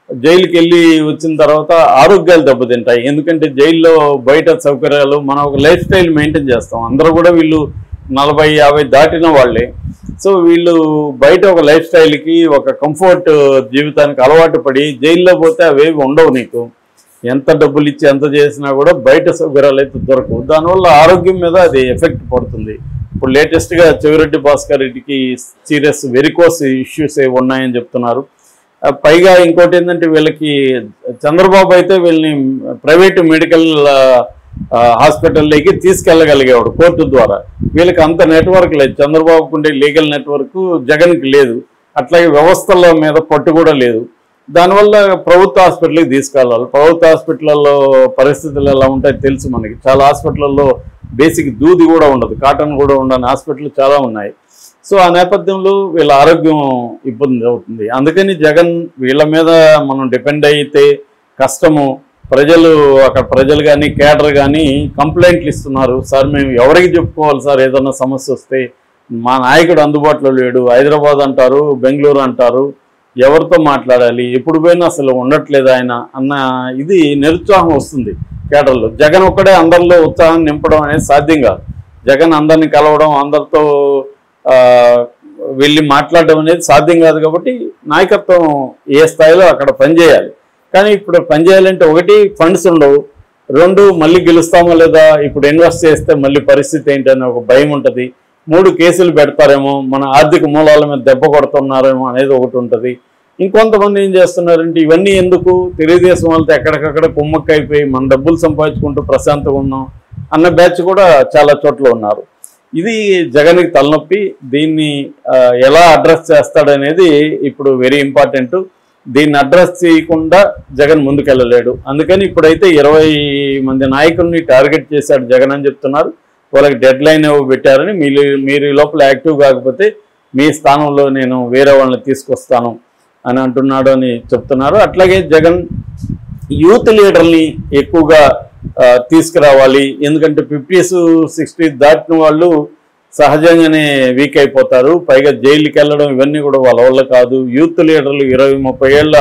జైలుకి వెళ్ళి వచ్చిన తర్వాత ఆరోగ్యాలు దెబ్బతింటాయి. ఎందుకంటే జైల్లో బయట సౌకర్యాలు మనం ఒక లైఫ్ స్టైల్ మెయింటైన్ చేస్తాం. అందరూ కూడా వీళ్ళు 40-50 దాటిన వాళ్ళే. సో వీళ్ళు బయట ఒక లైఫ్ స్టైల్కి ఒక కంఫర్ట్ జీవితానికి అలవాటు పడి జైల్లో పోతే అవేవి ఉండవు. నీకు ఎంత డబ్బులు ఇచ్చి ఎంత చేసినా కూడా బయట సౌకర్యాలు అయితే దొరకవు. దానివల్ల ఆరోగ్యం మీద అది ఎఫెక్ట్ పడుతుంది. ఇప్పుడు లేటెస్ట్గా చెవిరెడ్డి భాస్కర్ రెడ్డికి సీరియస్ వెరికోస్ ఇష్యూస్ ఏవి ఉన్నాయని చెప్తున్నారు. పైగా ఇంకోటి ఏంటంటే వీళ్ళకి చంద్రబాబు అయితే వీళ్ళని ప్రైవేటు మెడికల్ హాస్పిటల్లోకి తీసుకెళ్ళగలిగేవాడు కోర్టు ద్వారా. వీళ్ళకి అంత నెట్వర్క్ లేదు. చంద్రబాబుకు ఉండే లీగల్ నెట్వర్క్ జగన్కి లేదు. అట్లాగే వ్యవస్థల మీద పట్టు కూడా లేదు. దానివల్ల ప్రభుత్వ హాస్పిటల్కి తీసుకెళ్ళాలి. ప్రభుత్వ హాస్పిటల్లో పరిస్థితులు ఎలా ఉంటాయో తెలుసు మనకి. చాలా హాస్పిటల్లో బేసిక్ దూది కూడా ఉండదు, కాటన్ కూడా ఉండని హాస్పిటల్ చాలా ఉన్నాయి. సో ఆ నేపథ్యంలో వీళ్ళ ఆరోగ్యం ఇబ్బంది అవుతుంది. అందుకని జగన్ వీళ్ళ మీద మనం డిపెండ్ అయితే కష్టము. ప్రజలు కానీ కేడర్ కానీ కంప్లైంట్లు ఇస్తున్నారు. సార్ మేము ఎవరికి చెప్పుకోవాలి సార్, ఏదన్నా సమస్య వస్తే మా నాయకుడు అందుబాటులో లేడు, హైదరాబాద్ అంటారు, బెంగళూరు అంటారు, ఎవరితో మాట్లాడాలి, ఎప్పుడు పోయినా అసలు ఉండట్లేదు ఆయన అన్న ఇది నిరుత్సాహం వస్తుంది కేడర్లో. జగన్ ఒక్కడే అందరిలో ఉత్సాహం నింపడం అనేది సాధ్యం కాదు. జగన్ అందరిని కలవడం, అందరితో వెళ్ళి మాట్లాడడం అనేది సాధ్యం కాదు. కాబట్టి నాయకత్వం ఏ స్థాయిలో అక్కడ పనిచేయాలి. కానీ ఇప్పుడు పనిచేయాలంటే ఒకటి ఫండ్స్ ఉండవు, 2 మళ్ళీ గెలుస్తామో లేదా, ఇప్పుడు ఇన్వెస్ట్ చేస్తే మళ్ళీ పరిస్థితి ఏంటనే ఒక భయం ఉంటుంది, 3 కేసులు పెడతారేమో, మన ఆర్థిక మూలాల మీద దెబ్బ కొడుతున్నారేమో అనేది ఒకటి ఉంటుంది. ఇంకొంతమంది ఏం చేస్తున్నారంటే ఇవన్నీ ఎందుకు, తెలుగుదేశం వాళ్ళతో ఎక్కడికక్కడ కుమ్మక్కైపోయి మన డబ్బులు సంపాదించుకుంటూ ప్రశాంతంగా ఉన్నాం అన్న బ్యాచ్ కూడా చాలా చోట్ల ఉన్నారు. ఇది జగన్కి తలనొప్పి. దీన్ని ఎలా అడ్రస్ చేస్తాడనేది ఇప్పుడు వెరీ ఇంపార్టెంట్. దీన్ని అడ్రస్ చేయకుండా జగన్ ముందుకెళ్ళలేడు. అందుకని ఇప్పుడైతే 20 మంది నాయకుల్ని టార్గెట్ చేశాడు జగన్ అని చెప్తున్నారు. వాళ్ళకి డెడ్ లైన్ పెట్టారని, మీరు ఈ లోపల యాక్టివ్ కాకపోతే మీ స్థానంలో నేను వేరే వాళ్ళని తీసుకొస్తాను అని అంటున్నాడు అని చెప్తున్నారు. అట్లాగే జగన్ యూత్ లీడర్ని ఎక్కువగా తీసుకురావాలి. ఎందుకంటే 50s 60s దాటిన వాళ్ళు సహజంగానే వీక్ అయిపోతారు. పైగా జైలుకి వెళ్ళడం ఇవన్నీ కూడా వాళ్ళ వల్ల కాదు. యూత్ లీడర్లు 20-30 ఏళ్ళ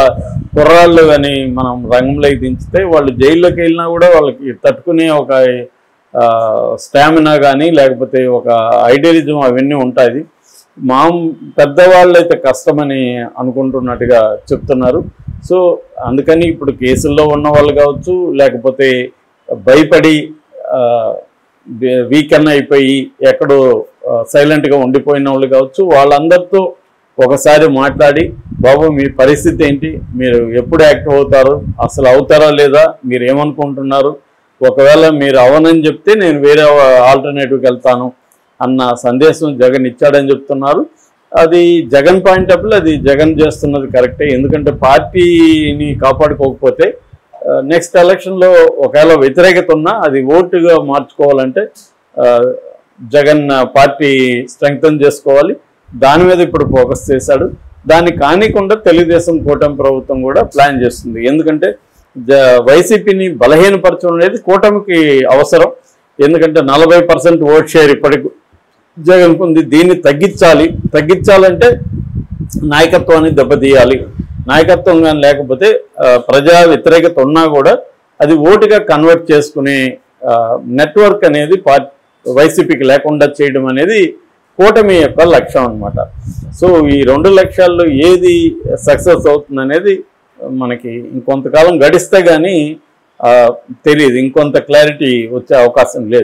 కుర్రాళ్ళు కానీ మనం రంగంలోకి దించితే వాళ్ళు జైల్లోకి వెళ్ళినా కూడా వాళ్ళకి తట్టుకునే ఒక స్టామినా కానీ లేకపోతే ఒక ఐడియలిజం అవన్నీ ఉంటాయి. పెద్దవాళ్ళు అయితే కష్టమని అనుకుంటున్నట్టుగా చెప్తున్నారు. సో అందుకని ఇప్పుడు కేసుల్లో ఉన్న వాళ్ళు కావచ్చు, లేకపోతే భయపడి వీకెండ్ అయిపోయి ఎక్కడో సైలెంట్గా ఉండిపోయిన వాళ్ళు కావచ్చు, వాళ్ళందరితో ఒకసారి మాట్లాడి, బాబు మీ పరిస్థితి ఏంటి, మీరు ఎప్పుడు యాక్టివ్ అవుతారు, అసలు అవుతారా లేదా, మీరు ఏమనుకుంటున్నారు, ఒకవేళ మీరు అవనని చెప్తే నేను వేరే ఆల్టర్నేటివ్కి వెళ్తాను అన్న సందేశం జగన్ ఇచ్చాడని చెప్తున్నారు. అది జగన్ పాయింట్ ఆఫ్ వ్యూ, అది జగన్ చేస్తున్నది కరెక్టే. ఎందుకంటే పార్టీని కాపాడుకోకపోతే నెక్స్ట్ ఎలక్షన్లో ఒకవేళ వ్యతిరేకత ఉన్నా అది ఓటుగా మార్చుకోవాలంటే జగన్ పార్టీ స్ట్రెంగ్తన్ చేసుకోవాలి. దాని మీద ఇప్పుడు ఫోకస్ చేశాడు. దాన్ని కానికుండా తెలుగుదేశం కూటమి ప్రభుత్వం కూడా ప్లాన్ చేస్తుంది. ఎందుకంటే వైసీపీని బలహీనపరచడం అనేది కూటమికి అవసరం. ఎందుకంటే 40% ఓట్ షేర్ ఇప్పటికి జగన్కు ఉంది. దీన్ని తగ్గించాలంటే నాయకత్వాన్ని దెబ్బతీయాలి. నాయకత్వం కానీ లేకపోతే ప్రజా వ్యతిరేకత ఉన్నా కూడా అది ఓటుగా కన్వర్ట్ చేసుకునే నెట్వర్క్ అనేది వైసీపీకి లేకుండా చేయడం అనేది కూటమి యొక్క లక్ష్యం అన్నమాట. సో ఈ 2 లక్ష్యాల్లో ఏది సక్సెస్ అవుతుంది అనేది మనకి ఇంకొంతకాలం గడిస్తే కానీ తెలియదు. ఇంకొంత క్లారిటీ వచ్చే అవకాశం లేదు.